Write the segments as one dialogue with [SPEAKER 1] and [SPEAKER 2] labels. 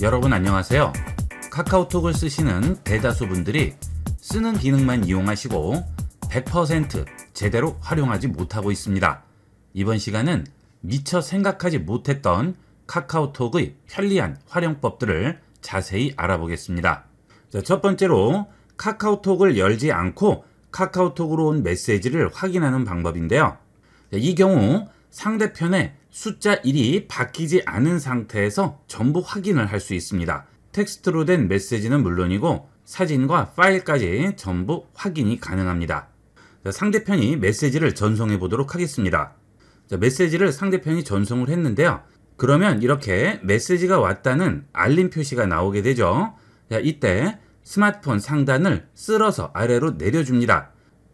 [SPEAKER 1] 여러분 안녕하세요. 카카오톡을 쓰시는 대다수 분들이 쓰는 기능만 이용하시고 100% 제대로 활용하지 못하고 있습니다. 이번 시간은 미처 생각하지 못했던 카카오톡의 편리한 활용법들을 자세히 알아보겠습니다. 자, 첫 번째로 카카오톡을 열지 않고 카카오톡으로 온 메시지를 확인하는 방법인데요. 이 경우 상대편의 숫자 1이 바뀌지 않은 상태에서 전부 확인을 할 수 있습니다. 텍스트로 된 메시지는 물론이고 사진과 파일까지 전부 확인이 가능합니다. 자, 상대편이 메시지를 전송해 보도록 하겠습니다. 자, 메시지를 상대편이 전송을 했는데요. 그러면 이렇게 메시지가 왔다는 알림 표시가 나오게 되죠. 자, 이때 스마트폰 상단을 쓸어서 아래로 내려줍니다.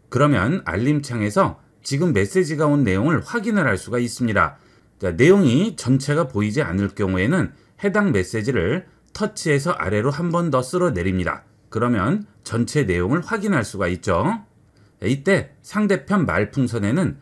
[SPEAKER 1] 그러면 알림창에서 지금 메시지가 온 내용을 확인을 할 수가 있습니다. 자, 내용이 전체가 보이지 않을 경우에는 해당 메시지를 터치해서 아래로 한 번 더 쓸어 내립니다. 그러면 전체 내용을 확인할 수가 있죠. 자, 이때 상대편 말풍선에는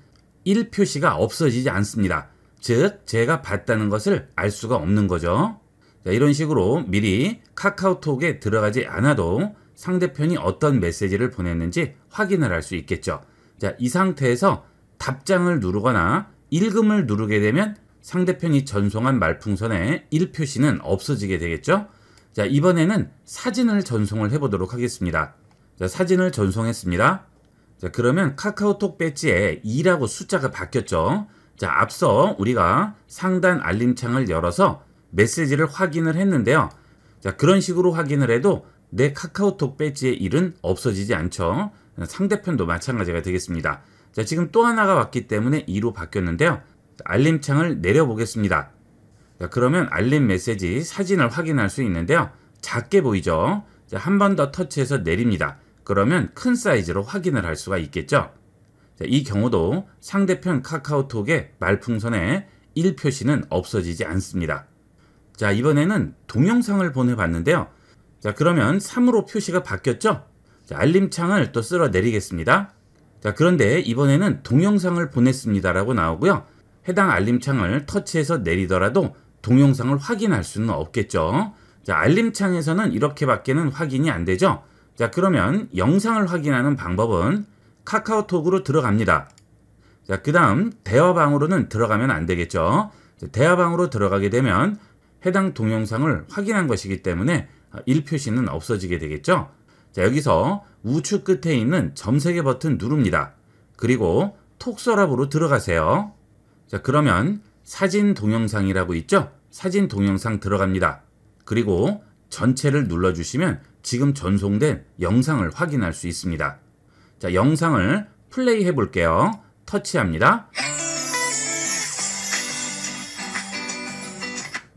[SPEAKER 1] 1 표시가 없어지지 않습니다. 즉 제가 봤다는 것을 알 수가 없는 거죠. 자, 이런 식으로 미리 카카오톡에 들어가지 않아도 상대편이 어떤 메시지를 보냈는지 확인을 할 수 있겠죠. 자, 이 상태에서 답장을 누르거나 읽음을 누르게 되면 상대편이 전송한 말풍선에 1 표시는 없어지게 되겠죠. 자, 이번에는 사진을 전송을 해보도록 하겠습니다. 자, 사진을 전송했습니다. 자, 그러면 카카오톡 배지에 2라고 숫자가 바뀌었죠. 자, 앞서 우리가 상단 알림창을 열어서 메시지를 확인을 했는데요. 자, 그런 식으로 확인을 해도 내 카카오톡 배지의 1은 없어지지 않죠. 상대편도 마찬가지가 되겠습니다. 자, 지금 또 하나가 왔기 때문에 2로 바뀌었는데요. 알림창을 내려보겠습니다. 자, 그러면 알림 메시지 사진을 확인할 수 있는데요. 작게 보이죠? 자, 한 번 더 터치해서 내립니다. 그러면 큰 사이즈로 확인을 할 수가 있겠죠. 자, 이 경우도 상대편 카카오톡의 말풍선에 1 표시는 없어지지 않습니다. 자, 이번에는 동영상을 보내봤는데요. 자, 그러면 3으로 표시가 바뀌었죠? 자, 알림창을 또 쓸어 내리겠습니다. 자, 그런데 이번에는 동영상을 보냈습니다라고 나오고요. 해당 알림창을 터치해서 내리더라도 동영상을 확인할 수는 없겠죠. 자, 알림창에서는 이렇게밖에는 확인이 안 되죠. 자, 그러면 영상을 확인하는 방법은 카카오톡으로 들어갑니다. 자, 그 다음 대화방으로는 들어가면 안 되겠죠. 자, 대화방으로 들어가게 되면 해당 동영상을 확인한 것이기 때문에 1 표시는 없어지게 되겠죠. 자, 여기서 우측 끝에 있는 점 3개 버튼 누릅니다. 그리고 톡 서랍으로 들어가세요. 자, 그러면 사진 동영상이라고 있죠? 사진 동영상 들어갑니다. 그리고 전체를 눌러주시면 지금 전송된 영상을 확인할 수 있습니다. 자, 영상을 플레이 해볼게요. 터치합니다.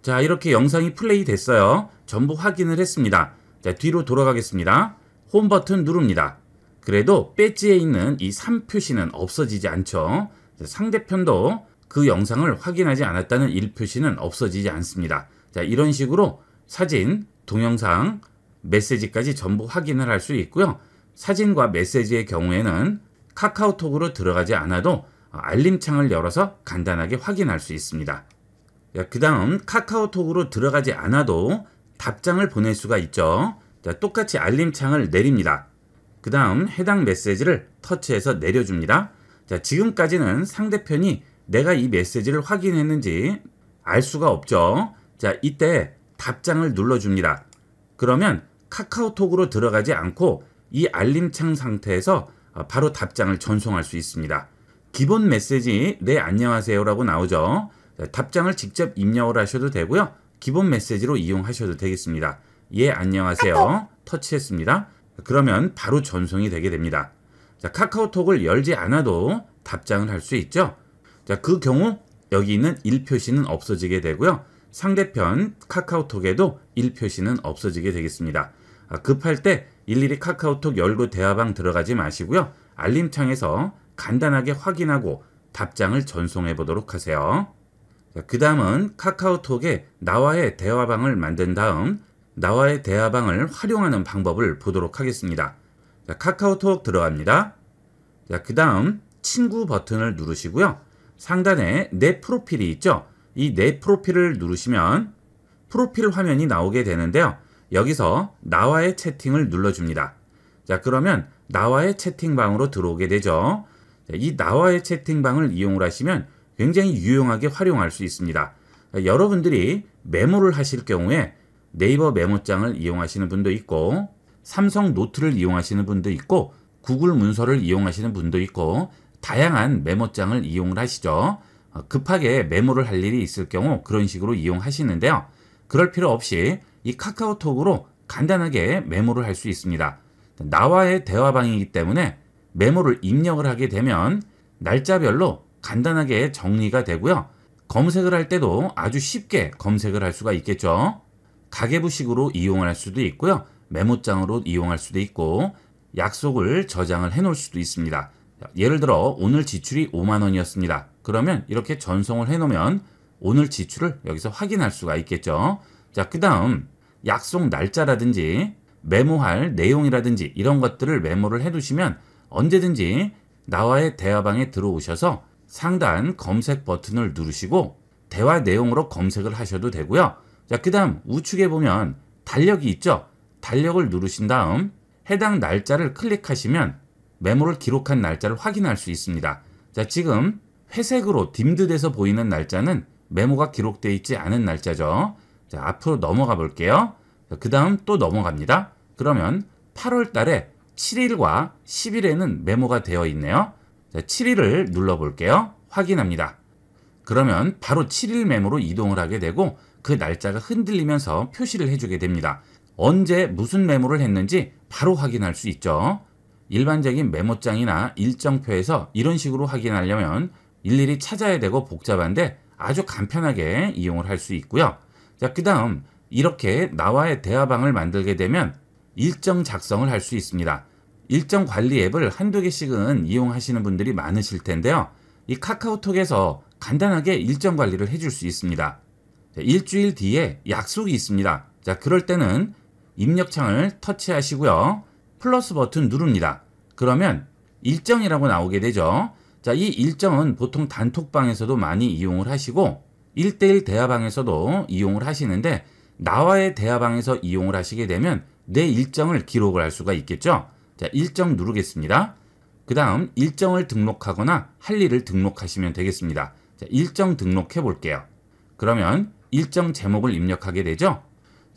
[SPEAKER 1] 자, 이렇게 영상이 플레이 됐어요. 전부 확인을 했습니다. 자, 뒤로 돌아가겠습니다. 홈 버튼 누릅니다. 그래도 배지에 있는 이 3 표시는 없어지지 않죠. 자, 상대편도 그 영상을 확인하지 않았다는 1 표시는 없어지지 않습니다. 자, 이런 식으로 사진, 동영상, 메시지까지 전부 확인을 할 수 있고요. 사진과 메시지의 경우에는 카카오톡으로 들어가지 않아도 알림창을 열어서 간단하게 확인할 수 있습니다. 그 다음 카카오톡으로 들어가지 않아도 답장을 보낼 수가 있죠. 자, 똑같이 알림창을 내립니다. 그 다음 해당 메시지를 터치해서 내려줍니다. 자, 지금까지는 상대편이 내가 이 메시지를 확인했는지 알 수가 없죠. 자, 이때 답장을 눌러줍니다. 그러면 카카오톡으로 들어가지 않고 이 알림창 상태에서 바로 답장을 전송할 수 있습니다. 기본 메시지 네 안녕하세요라고 나오죠. 자, 답장을 직접 입력을 하셔도 되고요. 기본 메시지로 이용하셔도 되겠습니다. 예, 안녕하세요. 터치했습니다. 그러면 바로 전송이 되게 됩니다. 자, 카카오톡을 열지 않아도 답장을 할 수 있죠. 자, 그 경우 여기 있는 1 표시는 없어지게 되고요. 상대편 카카오톡에도 1 표시는 없어지게 되겠습니다. 급할 때 일일이 카카오톡 열고 대화방 들어가지 마시고요. 알림창에서 간단하게 확인하고 답장을 전송해 보도록 하세요. 그 다음은 카카오톡에 나와의 대화방을 만든 다음 나와의 대화방을 활용하는 방법을 보도록 하겠습니다. 자, 카카오톡 들어갑니다. 자, 그 다음 친구 버튼을 누르시고요. 상단에 내 프로필이 있죠. 이 내 프로필을 누르시면 프로필 화면이 나오게 되는데요. 여기서 나와의 채팅을 눌러줍니다. 자, 그러면 나와의 채팅방으로 들어오게 되죠. 이 나와의 채팅방을 이용을 하시면 굉장히 유용하게 활용할 수 있습니다. 여러분들이 메모를 하실 경우에 네이버 메모장을 이용하시는 분도 있고, 삼성 노트를 이용하시는 분도 있고, 구글 문서를 이용하시는 분도 있고, 다양한 메모장을 이용을 하시죠. 급하게 메모를 할 일이 있을 경우 그런 식으로 이용하시는데요. 그럴 필요 없이 이 카카오톡으로 간단하게 메모를 할 수 있습니다. 나와의 대화방이기 때문에 메모를 입력을 하게 되면 날짜별로 간단하게 정리가 되고요. 검색을 할 때도 아주 쉽게 검색을 할 수가 있겠죠. 가계부식으로 이용을 할 수도 있고요. 메모장으로 이용할 수도 있고, 약속을 저장을 해 놓을 수도 있습니다. 예를 들어 오늘 지출이 5만 원이었습니다. 그러면 이렇게 전송을 해 놓으면 오늘 지출을 여기서 확인할 수가 있겠죠. 자, 그 다음 약속 날짜라든지 메모할 내용이라든지 이런 것들을 메모를 해 두시면 언제든지 나와의 대화방에 들어오셔서 상단 검색 버튼을 누르시고 대화 내용으로 검색을 하셔도 되고요. 자, 그 다음 우측에 보면 달력이 있죠. 달력을 누르신 다음 해당 날짜를 클릭하시면 메모를 기록한 날짜를 확인할 수 있습니다. 자, 지금 회색으로 딤드돼서 보이는 날짜는 메모가 기록되어 있지 않은 날짜죠. 자, 앞으로 넘어가 볼게요. 그 다음 또 넘어갑니다. 그러면 8월 달에 7일과 10일에는 메모가 되어 있네요. 자, 7일을 눌러 볼게요. 확인합니다. 그러면 바로 7일 메모로 이동을 하게 되고 그 날짜가 흔들리면서 표시를 해주게 됩니다. 언제 무슨 메모를 했는지 바로 확인할 수 있죠. 일반적인 메모장이나 일정표에서 이런 식으로 확인하려면 일일이 찾아야 되고 복잡한데 아주 간편하게 이용을 할 수 있고요. 자, 그 다음 이렇게 나와의 대화방을 만들게 되면 일정 작성을 할 수 있습니다. 일정 관리 앱을 한두 개씩은 이용하시는 분들이 많으실 텐데요. 이 카카오톡에서 간단하게 일정 관리를 해줄 수 있습니다. 자, 일주일 뒤에 약속이 있습니다. 자, 그럴 때는 입력창을 터치하시고요. 플러스 버튼 누릅니다. 그러면 일정이라고 나오게 되죠. 자, 이 일정은 보통 단톡방에서도 많이 이용을 하시고 1대1 대화방에서도 이용을 하시는데 나와의 대화방에서 이용을 하시게 되면 내 일정을 기록을 할 수가 있겠죠. 자, 일정 누르겠습니다. 그 다음 일정을 등록하거나 할 일을 등록하시면 되겠습니다. 자, 일정 등록해 볼게요. 그러면 일정 제목을 입력하게 되죠.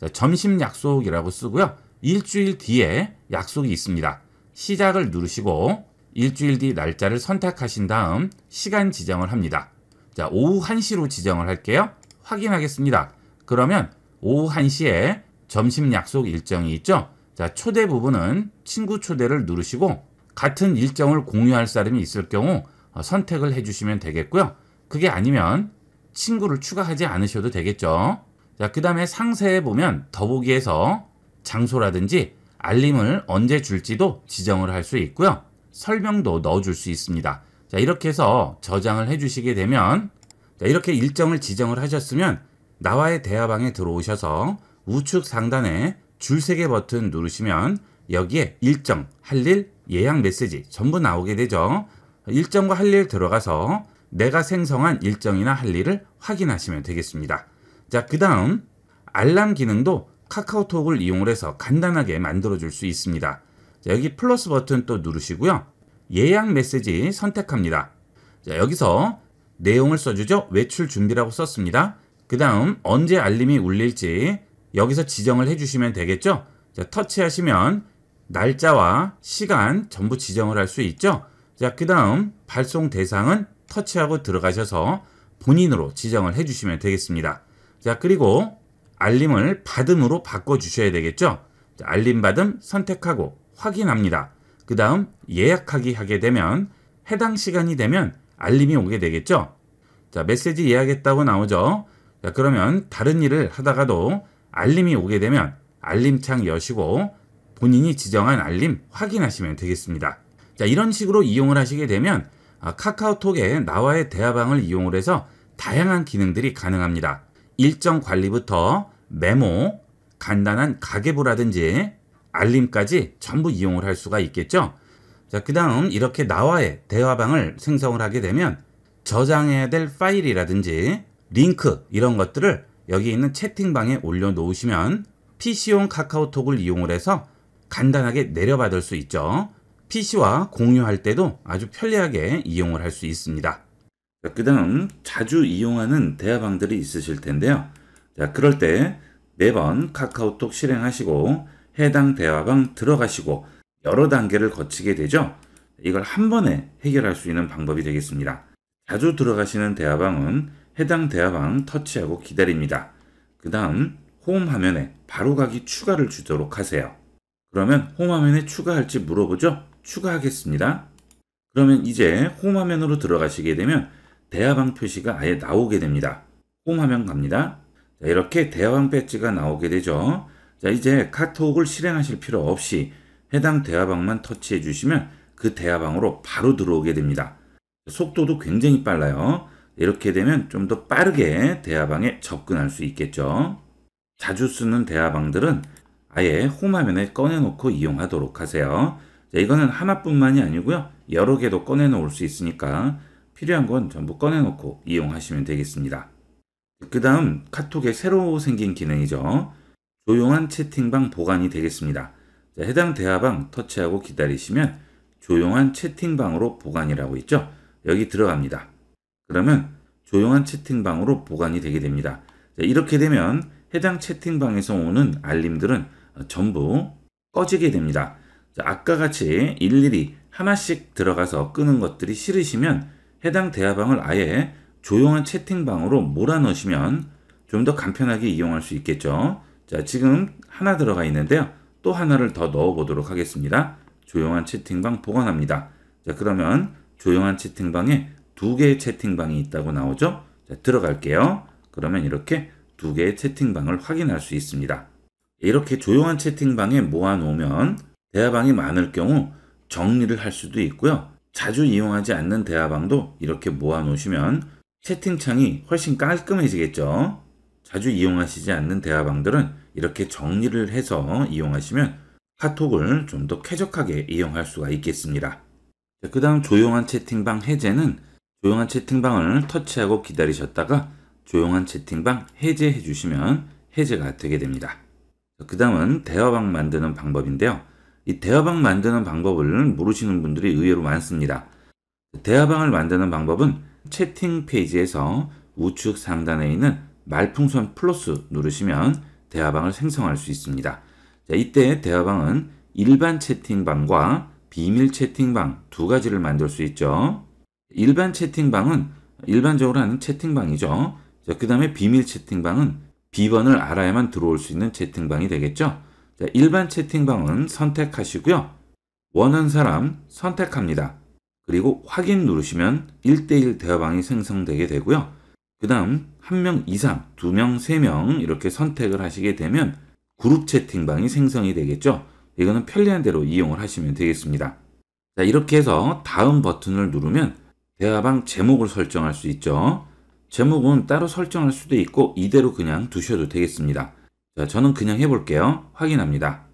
[SPEAKER 1] 자, 점심 약속이라고 쓰고요. 일주일 뒤에 약속이 있습니다. 시작을 누르시고 일주일 뒤 날짜를 선택하신 다음 시간 지정을 합니다. 자, 오후 1시로 지정을 할게요. 확인하겠습니다. 그러면 오후 1시에 점심 약속 일정이 있죠. 자, 초대 부분은 친구 초대를 누르시고 같은 일정을 공유할 사람이 있을 경우 선택을 해주시면 되겠고요. 그게 아니면 친구를 추가하지 않으셔도 되겠죠. 자, 그 다음에 상세에 보면 더보기에서 장소라든지 알림을 언제 줄지도 지정을 할 수 있고요. 설명도 넣어줄 수 있습니다. 자, 이렇게 해서 저장을 해주시게 되면 자, 이렇게 일정을 지정을 하셨으면 나와의 대화방에 들어오셔서 우측 상단에 줄 3개 버튼 누르시면 여기에 일정, 할 일, 예약 메시지 전부 나오게 되죠. 일정과 할 일 들어가서 내가 생성한 일정이나 할 일을 확인하시면 되겠습니다. 자, 그 다음 알람 기능도 카카오톡을 이용을 해서 간단하게 만들어 줄 수 있습니다. 자, 여기 플러스 버튼 또 누르시고요. 예약 메시지 선택합니다. 자, 여기서 내용을 써주죠. 외출 준비라고 썼습니다. 그 다음 언제 알림이 울릴지 여기서 지정을 해주시면 되겠죠. 자, 터치하시면 날짜와 시간 전부 지정을 할 수 있죠. 자, 그 다음 발송 대상은 터치하고 들어가셔서 본인으로 지정을 해주시면 되겠습니다. 자, 그리고 알림을 받음으로 바꿔주셔야 되겠죠. 자, 알림 받음 선택하고 확인합니다. 그 다음 예약하기 하게 되면 해당 시간이 되면 알림이 오게 되겠죠. 자, 메시지 예약했다고 나오죠. 자, 그러면 다른 일을 하다가도 알림이 오게 되면 알림창 여시고 본인이 지정한 알림 확인하시면 되겠습니다. 자, 이런 식으로 이용을 하시게 되면 카카오톡에 나와의 대화방을 이용을 해서 다양한 기능들이 가능합니다. 일정 관리부터 메모, 간단한 가계부라든지 알림까지 전부 이용을 할 수가 있겠죠. 자, 그 다음 이렇게 나와의 대화방을 생성을 하게 되면 저장해야 될 파일이라든지 링크 이런 것들을 여기 있는 채팅방에 올려놓으시면 PC용 카카오톡을 이용을 해서 간단하게 내려받을 수 있죠. PC와 공유할 때도 아주 편리하게 이용을 할 수 있습니다. 그 다음 자주 이용하는 대화방들이 있으실 텐데요. 자, 그럴 때 매번 카카오톡 실행하시고 해당 대화방 들어가시고 여러 단계를 거치게 되죠. 이걸 한 번에 해결할 수 있는 방법이 되겠습니다. 자주 들어가시는 대화방은 해당 대화방 터치하고 기다립니다. 그 다음 홈 화면에 바로가기 추가를 주도록 하세요. 그러면 홈 화면에 추가할지 물어보죠. 추가하겠습니다. 그러면 이제 홈 화면으로 들어가시게 되면 대화방 표시가 아예 나오게 됩니다. 홈 화면 갑니다. 자, 이렇게 대화방 배지가 나오게 되죠. 자, 이제 카톡을 실행하실 필요 없이 해당 대화방만 터치해 주시면 그 대화방으로 바로 들어오게 됩니다. 속도도 굉장히 빨라요. 이렇게 되면 좀 더 빠르게 대화방에 접근할 수 있겠죠. 자주 쓰는 대화방들은 아예 홈 화면에 꺼내놓고 이용하도록 하세요. 자, 이거는 하나뿐만이 아니고요. 여러 개도 꺼내놓을 수 있으니까 필요한 건 전부 꺼내놓고 이용하시면 되겠습니다. 그 다음 카톡에 새로 생긴 기능이죠. 조용한 채팅방 보관이 되겠습니다. 자, 해당 대화방 터치하고 기다리시면 조용한 채팅방으로 보관이라고 있죠. 여기 들어갑니다. 그러면 조용한 채팅방으로 보관이 되게 됩니다. 자, 이렇게 되면 해당 채팅방에서 오는 알림들은 전부 꺼지게 됩니다. 자, 아까 같이 일일이 하나씩 들어가서 끄는 것들이 싫으시면 해당 대화방을 아예 조용한 채팅방으로 몰아넣으시면 좀 더 간편하게 이용할 수 있겠죠. 자, 지금 하나 들어가 있는데요. 또 하나를 더 넣어 보도록 하겠습니다. 조용한 채팅방 보관합니다. 자, 그러면 조용한 채팅방에 두 개의 채팅방이 있다고 나오죠. 자, 들어갈게요. 그러면 이렇게 두 개의 채팅방을 확인할 수 있습니다. 이렇게 조용한 채팅방에 모아 놓으면 대화방이 많을 경우 정리를 할 수도 있고요. 자주 이용하지 않는 대화방도 이렇게 모아 놓으시면 채팅창이 훨씬 깔끔해지겠죠. 자주 이용하시지 않는 대화방들은 이렇게 정리를 해서 이용하시면 카톡을 좀 더 쾌적하게 이용할 수가 있겠습니다. 그 다음 조용한 채팅방 해제는 조용한 채팅방을 터치하고 기다리셨다가 조용한 채팅방 해제해 주시면 해제가 되게 됩니다. 그 다음은 대화방 만드는 방법인데요. 이 대화방 만드는 방법을 모르시는 분들이 의외로 많습니다. 대화방을 만드는 방법은 채팅 페이지에서 우측 상단에 있는 말풍선 플러스 누르시면 대화방을 생성할 수 있습니다. 자, 이때 대화방은 일반 채팅방과 비밀 채팅방 두 가지를 만들 수 있죠. 일반 채팅방은 일반적으로 하는 채팅방이죠. 그 다음에 비밀 채팅방은 비번을 알아야만 들어올 수 있는 채팅방이 되겠죠. 자, 일반 채팅방은 선택하시고요. 원하는 사람 선택합니다. 그리고 확인 누르시면 1대1 대화방이 생성되게 되고요. 그 다음 1명 이상, 2명, 3명 이렇게 선택을 하시게 되면 그룹 채팅방이 생성이 되겠죠. 이거는 편리한 대로 이용을 하시면 되겠습니다. 자, 이렇게 해서 다음 버튼을 누르면 대화방 제목을 설정할 수 있죠. 제목은 따로 설정할 수도 있고 이대로 그냥 두셔도 되겠습니다. 자, 저는 그냥 해볼게요. 확인합니다.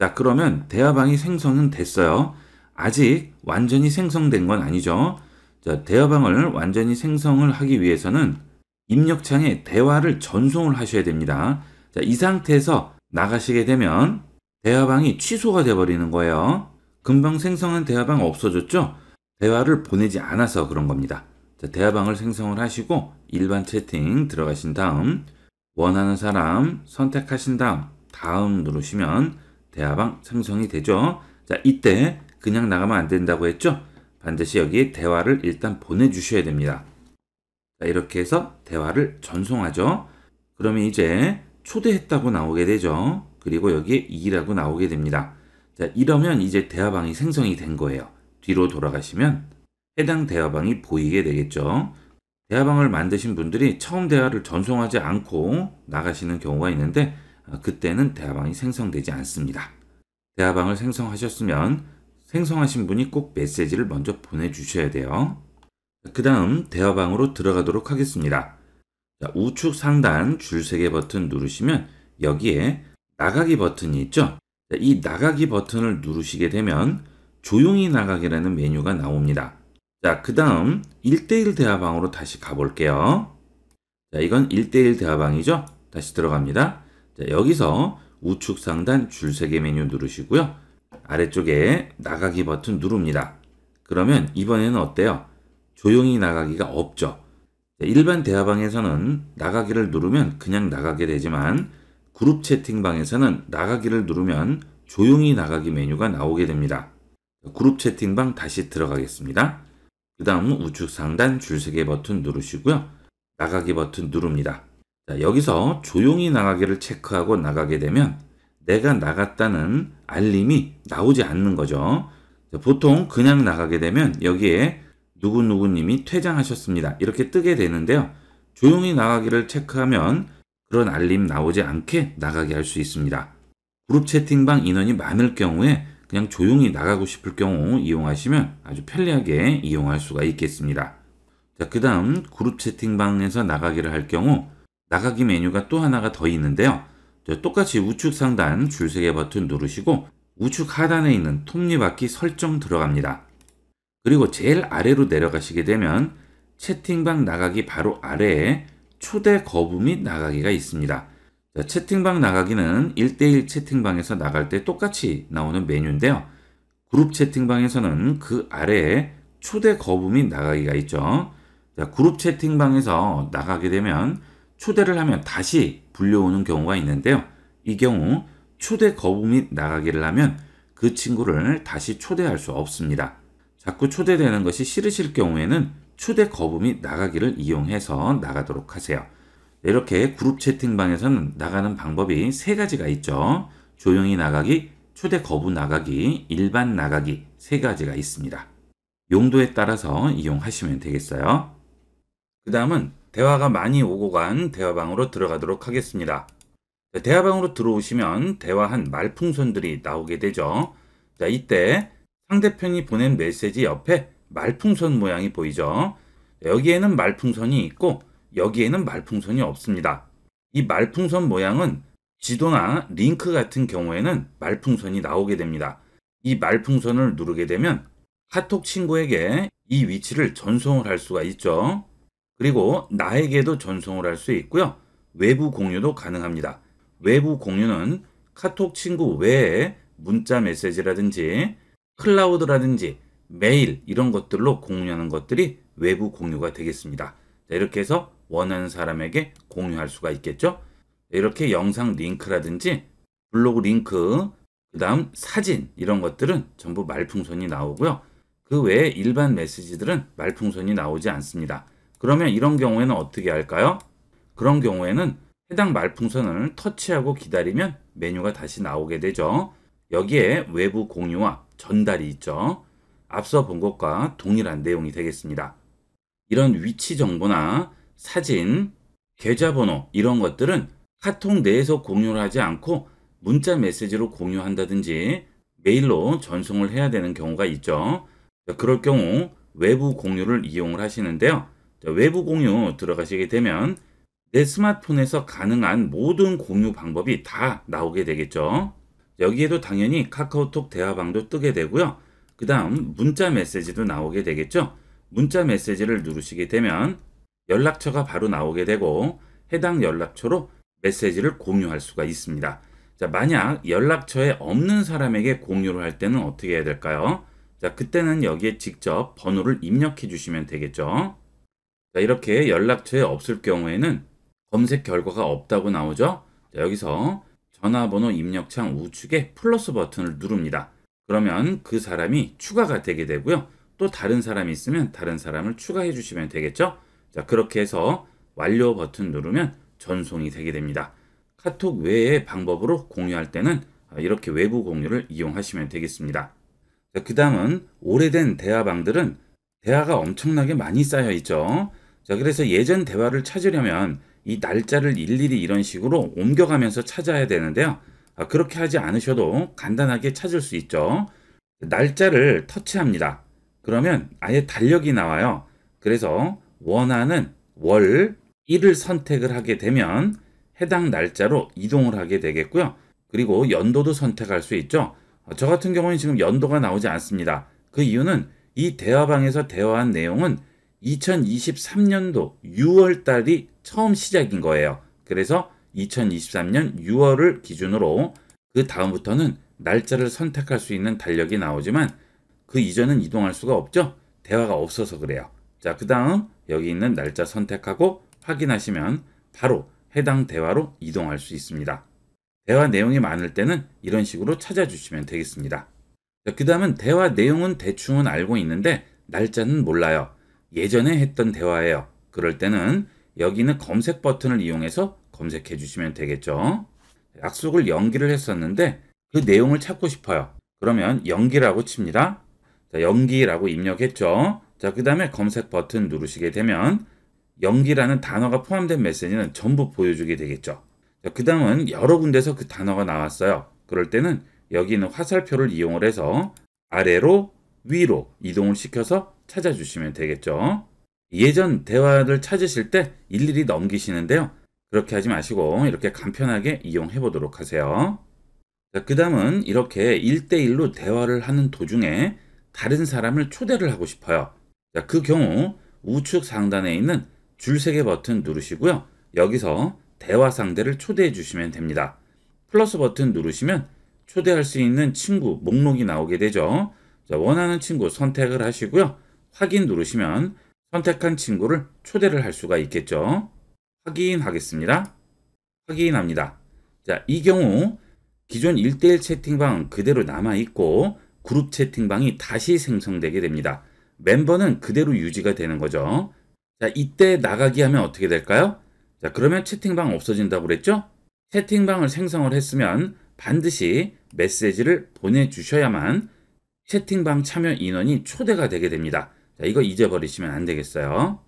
[SPEAKER 1] 자, 그러면 대화방이 생성은 됐어요. 아직 완전히 생성된 건 아니죠. 자, 대화방을 완전히 생성을 하기 위해서는 입력창에 대화를 전송을 하셔야 됩니다. 자, 이 상태에서 나가시게 되면 대화방이 취소가 되어버리는 거예요. 금방 생성한 대화방 없어졌죠? 대화를 보내지 않아서 그런 겁니다. 자, 대화방을 생성을 하시고 일반 채팅 들어가신 다음 원하는 사람 선택하신 다음 다음 누르시면 대화방 생성이 되죠. 자, 이때 그냥 나가면 안 된다고 했죠? 반드시 여기에 대화를 일단 보내주셔야 됩니다. 자, 이렇게 해서 대화를 전송하죠. 그러면 이제 초대했다고 나오게 되죠. 그리고 여기에 2라고 나오게 됩니다. 자, 이러면 이제 대화방이 생성이 된 거예요. 뒤로 돌아가시면 해당 대화방이 보이게 되겠죠. 대화방을 만드신 분들이 처음 대화를 전송하지 않고 나가시는 경우가 있는데 그때는 대화방이 생성되지 않습니다. 대화방을 생성하셨으면 생성하신 분이 꼭 메시지를 먼저 보내주셔야 돼요. 그 다음 대화방으로 들어가도록 하겠습니다. 자, 우측 상단 줄세개 버튼 누르시면 여기에 나가기 버튼이 있죠. 자, 이 나가기 버튼을 누르시게 되면 조용히 나가기라는 메뉴가 나옵니다. 자, 그 다음 1대1 대화방으로 다시 가볼게요. 자, 이건 1대1 대화방이죠. 다시 들어갑니다. 자, 여기서 우측 상단 줄 3개 메뉴 누르시고요. 아래쪽에 나가기 버튼 누릅니다. 그러면 이번에는 어때요? 조용히 나가기가 없죠. 자, 일반 대화방에서는 나가기를 누르면 그냥 나가게 되지만 그룹 채팅방에서는 나가기를 누르면 조용히 나가기 메뉴가 나오게 됩니다. 자, 그룹 채팅방 다시 들어가겠습니다. 그 다음 우측 상단 줄 3개 버튼 누르시고요. 나가기 버튼 누릅니다. 자, 여기서 조용히 나가기를 체크하고 나가게 되면 내가 나갔다는 알림이 나오지 않는 거죠. 자, 보통 그냥 나가게 되면 여기에 누구누구님이 퇴장하셨습니다. 이렇게 뜨게 되는데요. 조용히 나가기를 체크하면 그런 알림 나오지 않게 나가게 할 수 있습니다. 그룹 채팅방 인원이 많을 경우에 그냥 조용히 나가고 싶을 경우 이용하시면 아주 편리하게 이용할 수가 있겠습니다. 자, 그 다음 그룹 채팅방에서 나가기를 할 경우 나가기 메뉴가 또 하나가 더 있는데요. 똑같이 우측 상단 줄 3개 버튼 누르시고 우측 하단에 있는 톱니바퀴 설정 들어갑니다. 그리고 제일 아래로 내려가시게 되면 채팅방 나가기 바로 아래에 초대 거부 및 나가기가 있습니다. 자, 채팅방 나가기는 1대1 채팅방에서 나갈 때 똑같이 나오는 메뉴인데요. 그룹 채팅방에서는 그 아래에 초대 거부 및 나가기가 있죠. 자, 그룹 채팅방에서 나가게 되면 초대를 하면 다시 불려오는 경우가 있는데요. 이 경우 초대 거부 및 나가기를 하면 그 친구를 다시 초대할 수 없습니다. 자꾸 초대되는 것이 싫으실 경우에는 초대 거부 및 나가기를 이용해서 나가도록 하세요. 이렇게 그룹 채팅방에서는 나가는 방법이 3가지가 있죠. 조용히 나가기, 초대 거부 나가기, 일반 나가기 3가지가 있습니다. 용도에 따라서 이용하시면 되겠어요. 그 다음은 대화가 많이 오고 간 대화방으로 들어가도록 하겠습니다. 자, 대화방으로 들어오시면 대화한 말풍선들이 나오게 되죠. 자, 이때 상대편이 보낸 메시지 옆에 말풍선 모양이 보이죠. 자, 여기에는 말풍선이 있고 여기에는 말풍선이 없습니다. 이 말풍선 모양은 지도나 링크 같은 경우에는 말풍선이 나오게 됩니다. 이 말풍선을 누르게 되면 카톡 친구에게 이 위치를 전송을 할 수가 있죠. 그리고 나에게도 전송을 할 수 있고요. 외부 공유도 가능합니다. 외부 공유는 카톡 친구 외에 문자 메시지라든지 클라우드라든지 메일 이런 것들로 공유하는 것들이 외부 공유가 되겠습니다. 자, 이렇게 해서 원하는 사람에게 공유할 수가 있겠죠. 이렇게 영상 링크라든지 블로그 링크, 그 다음 사진 이런 것들은 전부 말풍선이 나오고요. 그 외에 일반 메시지들은 말풍선이 나오지 않습니다. 그러면 이런 경우에는 어떻게 할까요? 그런 경우에는 해당 말풍선을 터치하고 기다리면 메뉴가 다시 나오게 되죠. 여기에 외부 공유와 전달이 있죠. 앞서 본 것과 동일한 내용이 되겠습니다. 이런 위치 정보나 사진, 계좌번호 이런 것들은 카톡 내에서 공유를 하지 않고 문자 메시지로 공유한다든지 메일로 전송을 해야 되는 경우가 있죠. 그럴 경우 외부 공유를 이용을 하시는데요. 외부 공유 들어가시게 되면 내 스마트폰에서 가능한 모든 공유 방법이 다 나오게 되겠죠. 여기에도 당연히 카카오톡 대화방도 뜨게 되고요. 그 다음 문자 메시지도 나오게 되겠죠. 문자 메시지를 누르시게 되면 연락처가 바로 나오게 되고 해당 연락처로 메시지를 공유할 수가 있습니다. 자, 만약 연락처에 없는 사람에게 공유를 할 때는 어떻게 해야 될까요? 자, 그때는 여기에 직접 번호를 입력해 주시면 되겠죠. 자, 이렇게 연락처에 없을 경우에는 검색 결과가 없다고 나오죠. 자, 여기서 전화번호 입력창 우측에 플러스 버튼을 누릅니다. 그러면 그 사람이 추가가 되게 되고요. 또 다른 사람이 있으면 다른 사람을 추가해 주시면 되겠죠. 자, 그렇게 해서 완료 버튼 누르면 전송이 되게 됩니다. 카톡 외의 방법으로 공유할 때는 이렇게 외부 공유를 이용하시면 되겠습니다. 자, 그 다음은 오래된 대화방들은 대화가 엄청나게 많이 쌓여 있죠. 자, 그래서 예전 대화를 찾으려면 이 날짜를 일일이 이런 식으로 옮겨가면서 찾아야 되는데요. 그렇게 하지 않으셔도 간단하게 찾을 수 있죠. 날짜를 터치합니다. 그러면 아예 달력이 나와요. 그래서 원하는 월 1을 선택을 하게 되면 해당 날짜로 이동을 하게 되겠고요. 그리고 연도도 선택할 수 있죠. 저 같은 경우는 지금 연도가 나오지 않습니다. 그 이유는 이 대화방에서 대화한 내용은 2023년도 6월 달이 처음 시작인 거예요. 그래서 2023년 6월을 기준으로 그 다음부터는 날짜를 선택할 수 있는 달력이 나오지만 그 이전은 이동할 수가 없죠. 대화가 없어서 그래요. 자, 그 다음 여기 있는 날짜 선택하고 확인하시면 바로 해당 대화로 이동할 수 있습니다. 대화 내용이 많을 때는 이런 식으로 찾아주시면 되겠습니다. 그 다음은 대화 내용은 대충은 알고 있는데 날짜는 몰라요. 예전에 했던 대화예요. 그럴 때는 여기 있는 검색 버튼을 이용해서 검색해 주시면 되겠죠. 약속을 연기를 했었는데 그 내용을 찾고 싶어요. 그러면 연기라고 칩니다. 자, 연기라고 입력했죠. 자, 그 다음에 검색 버튼 누르시게 되면 연기라는 단어가 포함된 메시지는 전부 보여주게 되겠죠. 자, 그 다음은 여러 군데서 그 단어가 나왔어요. 그럴 때는 여기 있는 화살표를 이용을 해서 아래로 위로 이동을 시켜서 찾아주시면 되겠죠. 예전 대화를 찾으실 때 일일이 넘기시는데요. 그렇게 하지 마시고 이렇게 간편하게 이용해 보도록 하세요. 자, 그 다음은 이렇게 1대1로 대화를 하는 도중에 다른 사람을 초대를 하고 싶어요. 자, 그 경우 우측 상단에 있는 줄세개 버튼 누르시고요. 여기서 대화 상대를 초대해 주시면 됩니다. 플러스 버튼 누르시면 초대할 수 있는 친구 목록이 나오게 되죠. 자, 원하는 친구 선택을 하시고요. 확인 누르시면 선택한 친구를 초대를 할 수가 있겠죠. 확인하겠습니다. 확인합니다. 자, 이 경우 기존 1대1 채팅방 그대로 남아있고 그룹 채팅방이 다시 생성되게 됩니다. 멤버는 그대로 유지가 되는 거죠. 자, 이때 나가기 하면 어떻게 될까요? 자, 그러면 채팅방 없어진다고 그랬죠? 채팅방을 생성을 했으면 반드시 메시지를 보내주셔야만 채팅방 참여 인원이 초대가 되게 됩니다. 자, 이거 잊어버리시면 안 되겠어요.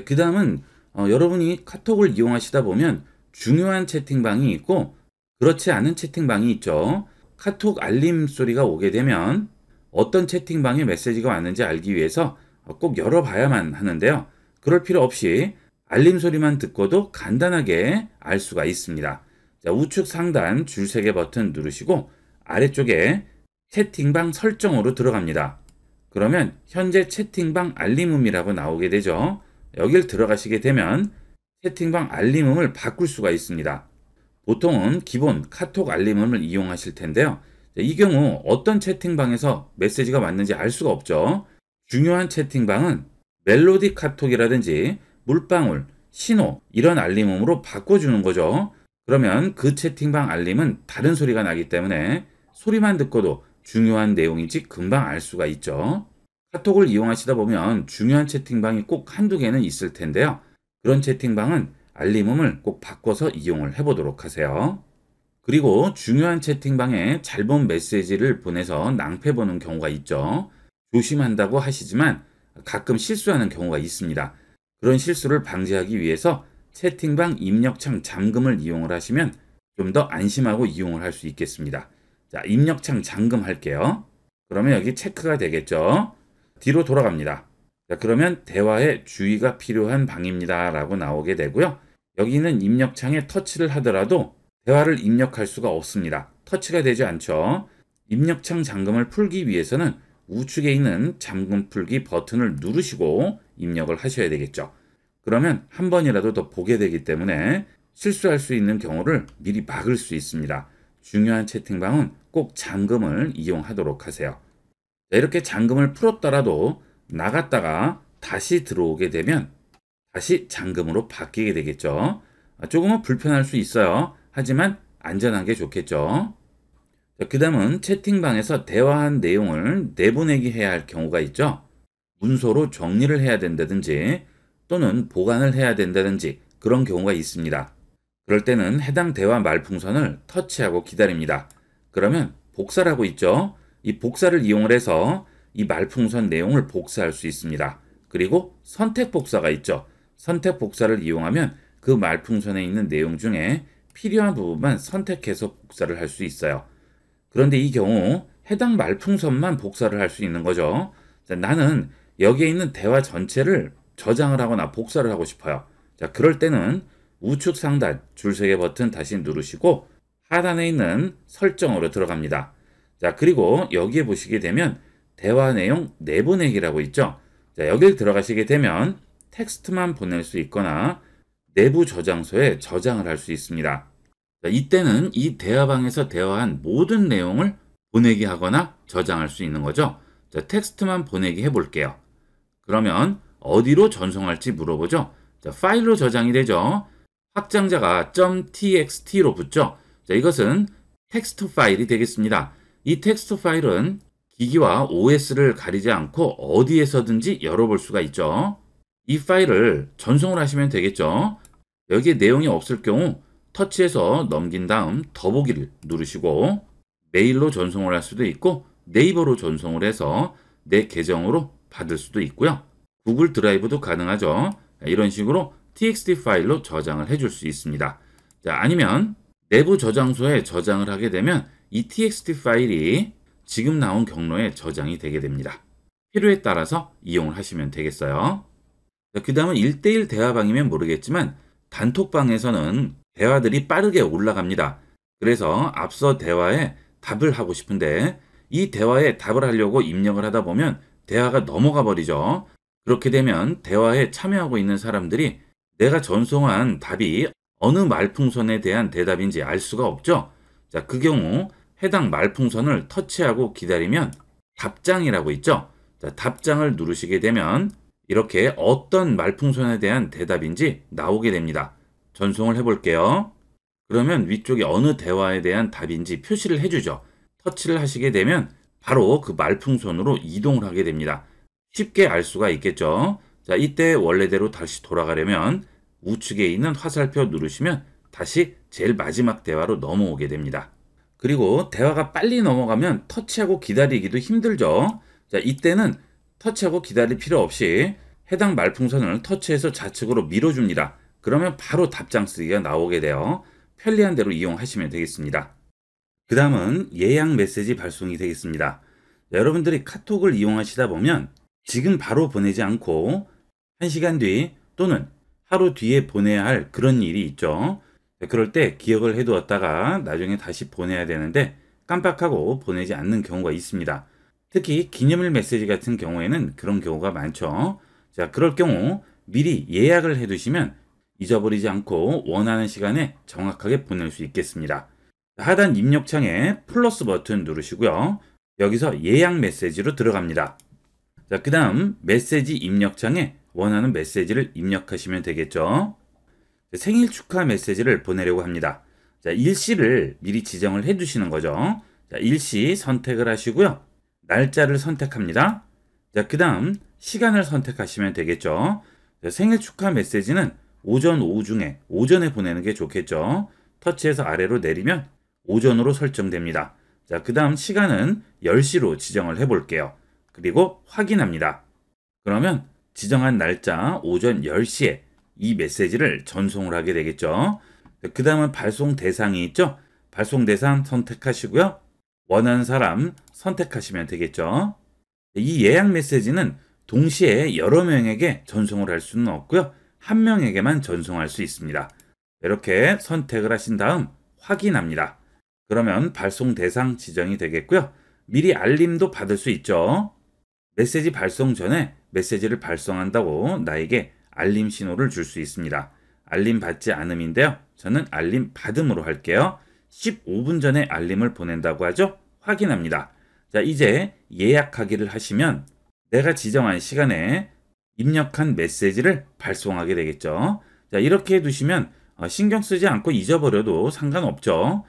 [SPEAKER 1] 그 다음은 여러분이 카톡을 이용하시다 보면 중요한 채팅방이 있고 그렇지 않은 채팅방이 있죠. 카톡 알림 소리가 오게 되면 어떤 채팅방에 메시지가 왔는지 알기 위해서 꼭 열어봐야만 하는데요. 그럴 필요 없이 알림 소리만 듣고도 간단하게 알 수가 있습니다. 자, 우측 상단 줄세개 버튼 누르시고 아래쪽에 채팅방 설정으로 들어갑니다. 그러면 현재 채팅방 알림음이라고 나오게 되죠. 여길 들어가시게 되면 채팅방 알림음을 바꿀 수가 있습니다. 보통은 기본 카톡 알림음을 이용하실 텐데요. 이 경우 어떤 채팅방에서 메시지가 왔는지 알 수가 없죠. 중요한 채팅방은 멜로디 카톡이라든지 물방울, 신호 이런 알림음으로 바꿔주는 거죠. 그러면 그 채팅방 알림은 다른 소리가 나기 때문에 소리만 듣고도 중요한 내용인지 금방 알 수가 있죠. 카톡을 이용하시다 보면 중요한 채팅방이 꼭 한두 개는 있을 텐데요. 그런 채팅방은 알림음을 꼭 바꿔서 이용을 해보도록 하세요. 그리고 중요한 채팅방에 잘못 메시지를 보내서 낭패 보는 경우가 있죠. 조심한다고 하시지만 가끔 실수하는 경우가 있습니다. 그런 실수를 방지하기 위해서 채팅방 입력창 잠금을 이용을 하시면 좀 더 안심하고 이용을 할 수 있겠습니다. 자, 입력창 잠금 할게요. 그러면 여기 체크가 되겠죠. 뒤로 돌아갑니다. 자, 그러면 대화에 주의가 필요한 방입니다 라고 나오게 되고요. 여기는 입력창에 터치를 하더라도 대화를 입력할 수가 없습니다. 터치가 되지 않죠. 입력창 잠금을 풀기 위해서는 우측에 있는 잠금 풀기 버튼을 누르시고 입력을 하셔야 되겠죠. 그러면 한 번이라도 더 보게 되기 때문에 실수할 수 있는 경우를 미리 막을 수 있습니다. 중요한 채팅방은 꼭 잠금을 이용하도록 하세요. 자, 이렇게 잠금을 풀었더라도 나갔다가 다시 들어오게 되면 다시 잠금으로 바뀌게 되겠죠. 조금은 불편할 수 있어요. 하지만 안전한 게 좋겠죠. 그 다음은 채팅방에서 대화한 내용을 내보내기 해야 할 경우가 있죠. 문서로 정리를 해야 된다든지 또는 보관을 해야 된다든지 그런 경우가 있습니다. 그럴 때는 해당 대화 말풍선을 터치하고 기다립니다. 그러면 복사라고 있죠. 이 복사를 이용을 해서 이 말풍선 내용을 복사할 수 있습니다. 그리고 선택 복사가 있죠. 선택 복사를 이용하면 그 말풍선에 있는 내용 중에 필요한 부분만 선택해서 복사를 할 수 있어요. 그런데 이 경우 해당 말풍선만 복사를 할 수 있는 거죠. 자, 나는 여기에 있는 대화 전체를 저장을 하거나 복사를 하고 싶어요. 자, 그럴 때는 우측 상단 줄세개 버튼 다시 누르시고 하단에 있는 설정으로 들어갑니다. 자, 그리고 여기에 보시게 되면 대화 내용 내보내기라고 있죠. 자, 자, 여길 들어가시게 되면 텍스트만 보낼 수 있거나 내부 저장소에 저장을 할 수 있습니다. 자, 이때는 이 대화방에서 대화한 모든 내용을 보내기 하거나 저장할 수 있는 거죠. 자, 텍스트만 보내기 해볼게요. 그러면 어디로 전송할지 물어보죠. 자, 파일로 저장이 되죠. 확장자가 .txt로 붙죠. 자, 이것은 텍스트 파일이 되겠습니다. 이 텍스트 파일은 기기와 OS를 가리지 않고 어디에서든지 열어볼 수가 있죠. 이 파일을 전송을 하시면 되겠죠. 여기에 내용이 없을 경우 터치해서 넘긴 다음 더보기를 누르시고 메일로 전송을 할 수도 있고 네이버로 전송을 해서 내 계정으로 받을 수도 있고요. 구글 드라이브도 가능하죠. 이런 식으로 txt 파일로 저장을 해줄 수 있습니다. 자, 아니면 내부 저장소에 저장을 하게 되면 이 txt 파일이 지금 나온 경로에 저장이 되게 됩니다. 필요에 따라서 이용을 하시면 되겠어요. 그 다음은 1대1 대화방이면 모르겠지만 단톡방에서는 대화들이 빠르게 올라갑니다. 그래서 앞서 대화에 답을 하고 싶은데 이 대화에 답을 하려고 입력을 하다 보면 대화가 넘어가 버리죠. 그렇게 되면 대화에 참여하고 있는 사람들이 내가 전송한 답이 어느 말풍선에 대한 대답인지 알 수가 없죠. 자, 그 경우 해당 말풍선을 터치하고 기다리면 답장이라고 있죠. 자, 답장을 누르시게 되면 이렇게 어떤 말풍선에 대한 대답인지 나오게 됩니다. 전송을 해볼게요. 그러면 위쪽에 어느 대화에 대한 답인지 표시를 해주죠. 터치를 하시게 되면 바로 그 말풍선으로 이동을 하게 됩니다. 쉽게 알 수가 있겠죠. 자, 이때 원래대로 다시 돌아가려면 우측에 있는 화살표 누르시면 다시 제일 마지막 대화로 넘어오게 됩니다. 그리고 대화가 빨리 넘어가면 터치하고 기다리기도 힘들죠. 자, 이때는 터치하고 기다릴 필요 없이 해당 말풍선을 터치해서 좌측으로 밀어줍니다. 그러면 바로 답장 쓰기가 나오게 돼요. 편리한 대로 이용하시면 되겠습니다. 그 다음은 예약 메시지 발송이 되겠습니다. 여러분들이 카톡을 이용하시다 보면 지금 바로 보내지 않고 1시간 뒤 또는 하루 뒤에 보내야 할 그런 일이 있죠. 그럴 때 기억을 해두었다가 나중에 다시 보내야 되는데 깜빡하고 보내지 않는 경우가 있습니다. 특히 기념일 메시지 같은 경우에는 그런 경우가 많죠. 자, 그럴 경우 미리 예약을 해두시면 잊어버리지 않고 원하는 시간에 정확하게 보낼 수 있겠습니다. 하단 입력창에 플러스 버튼 누르시고요. 여기서 예약 메시지로 들어갑니다. 자, 그 다음 메시지 입력창에 원하는 메시지를 입력하시면 되겠죠. 생일 축하 메시지를 보내려고 합니다. 자, 일시를 미리 지정을 해 두시는 거죠. 자, 일시 선택을 하시고요. 날짜를 선택합니다. 자, 그 다음 시간을 선택하시면 되겠죠. 자, 생일 축하 메시지는 오전, 오후 중에 오전에 보내는 게 좋겠죠. 터치해서 아래로 내리면 오전으로 설정됩니다. 자, 그 다음 시간은 10시로 지정을 해 볼게요. 그리고 확인합니다. 그러면 지정한 날짜 오전 10시에 이 메시지를 전송을 하게 되겠죠. 그 다음은 발송 대상이 있죠. 발송 대상 선택하시고요. 원하는 사람 선택하시면 되겠죠. 이 예약 메시지는 동시에 여러 명에게 전송을 할 수는 없고요. 한 명에게만 전송할 수 있습니다. 이렇게 선택을 하신 다음 확인합니다. 그러면 발송 대상 지정이 되겠고요. 미리 알림도 받을 수 있죠. 메시지 발송 전에 메시지를 발송한다고 나에게 알림 신호를 줄 수 있습니다. 알림 받지 않음인데요. 저는 알림 받음으로 할게요. 15분 전에 알림을 보낸다고 하죠. 확인합니다. 자, 이제 예약하기를 하시면 내가 지정한 시간에 입력한 메시지를 발송하게 되겠죠. 자, 이렇게 해두시면 신경 쓰지 않고 잊어버려도 상관없죠.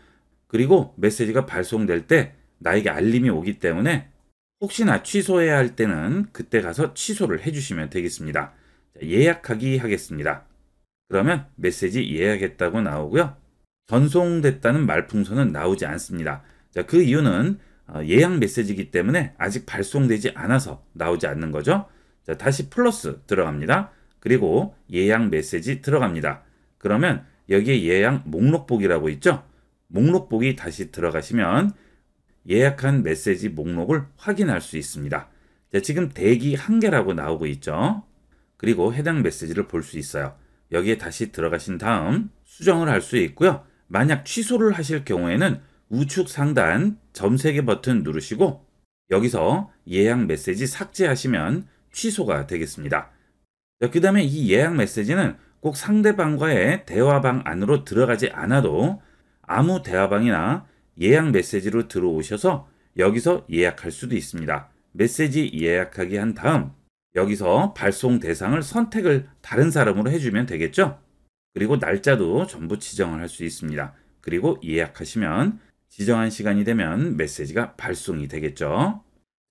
[SPEAKER 1] 그리고 메시지가 발송될 때 나에게 알림이 오기 때문에 혹시나 취소해야 할 때는 그때 가서 취소를 해주시면 되겠습니다. 자, 예약하기 하겠습니다. 그러면 메시지 예약했다고 나오고요. 전송됐다는 말풍선은 나오지 않습니다. 자, 그 이유는 예약 메시지이기 때문에 아직 발송되지 않아서 나오지 않는 거죠. 자, 다시 플러스 들어갑니다. 그리고 예약 메시지 들어갑니다. 그러면 여기에 예약 목록보기라고 있죠. 목록보기 다시 들어가시면 예약한 메시지 목록을 확인할 수 있습니다. 자, 지금 대기 1개라고 나오고 있죠. 그리고 해당 메시지를 볼 수 있어요. 여기에 다시 들어가신 다음 수정을 할 수 있고요. 만약 취소를 하실 경우에는 우측 상단 점 3개 버튼 누르시고 여기서 예약 메시지 삭제하시면 취소가 되겠습니다. 그 다음에 이 예약 메시지는 꼭 상대방과의 대화방 안으로 들어가지 않아도 아무 대화방이나 예약 메시지로 들어오셔서 여기서 예약할 수도 있습니다. 메시지 예약하기 한 다음 여기서 발송 대상을 선택을 다른 사람으로 해주면 되겠죠? 그리고 날짜도 전부 지정을 할 수 있습니다. 그리고 예약하시면 지정한 시간이 되면 메시지가 발송이 되겠죠?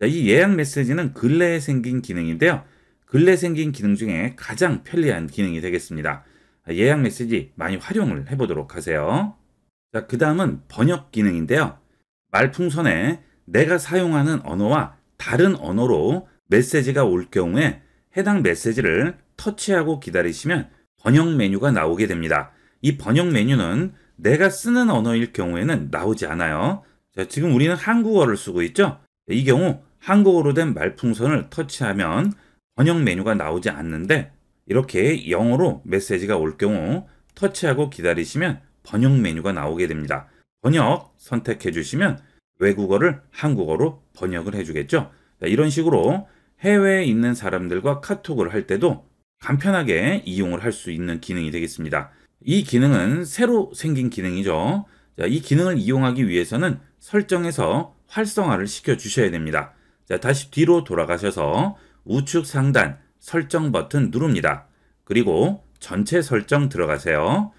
[SPEAKER 1] 이 예약 메시지는 근래에 생긴 기능인데요. 근래 생긴 기능 중에 가장 편리한 기능이 되겠습니다. 예약 메시지 많이 활용을 해보도록 하세요. 자, 그 다음은 번역 기능인데요. 말풍선에 내가 사용하는 언어와 다른 언어로 메시지가 올 경우에 해당 메시지를 터치하고 기다리시면 번역 메뉴가 나오게 됩니다. 이 번역 메뉴는 내가 쓰는 언어일 경우에는 나오지 않아요. 자, 지금 우리는 한국어를 쓰고 있죠? 이 경우 한국어로 된 말풍선을 터치하면 번역 메뉴가 나오지 않는데 이렇게 영어로 메시지가 올 경우 터치하고 기다리시면 번역 메뉴가 나오게 됩니다. 번역 선택해 주시면 외국어를 한국어로 번역을 해주겠죠. 이런 식으로 해외에 있는 사람들과 카톡을 할 때도 간편하게 이용을 할 수 있는 기능이 되겠습니다. 이 기능은 새로 생긴 기능이죠. 이 기능을 이용하기 위해서는 설정에서 활성화를 시켜 주셔야 됩니다. 다시 뒤로 돌아가셔서 우측 상단 설정 버튼 누릅니다. 그리고 전체 설정 들어가세요.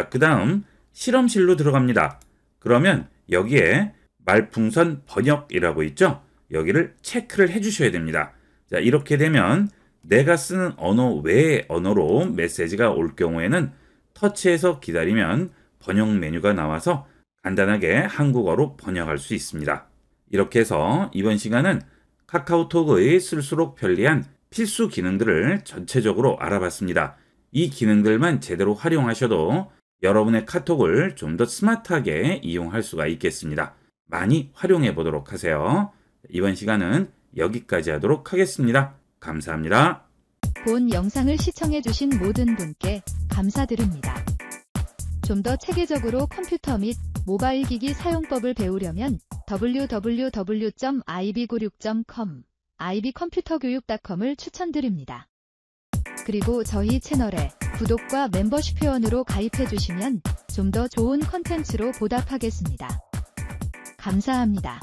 [SPEAKER 1] 그 다음 실험실로 들어갑니다. 그러면 여기에 말풍선 번역이라고 있죠? 여기를 체크를 해주셔야 됩니다. 자, 이렇게 되면 내가 쓰는 언어 외의 언어로 메시지가 올 경우에는 터치해서 기다리면 번역 메뉴가 나와서 간단하게 한국어로 번역할 수 있습니다. 이렇게 해서 이번 시간은 카카오톡의 쓸수록 편리한 필수 기능들을 전체적으로 알아봤습니다. 이 기능들만 제대로 활용하셔도 여러분의 카톡을 좀 더 스마트하게 이용할 수가 있겠습니다. 많이 활용해 보도록 하세요. 이번 시간은 여기까지 하도록 하겠습니다. 감사합니다.
[SPEAKER 2] 본 영상을 시청해 주신 모든 분께 감사드립니다. 좀 더 체계적으로 컴퓨터 및 모바일 기기 사용법을 배우려면 www.ib96.com, ibcomputer교육.com을 추천드립니다. 그리고 저희 채널에 구독과 멤버십 회원으로 가입해 주시면 좀 더 좋은 컨텐츠로 보답하겠습니다. 감사합니다.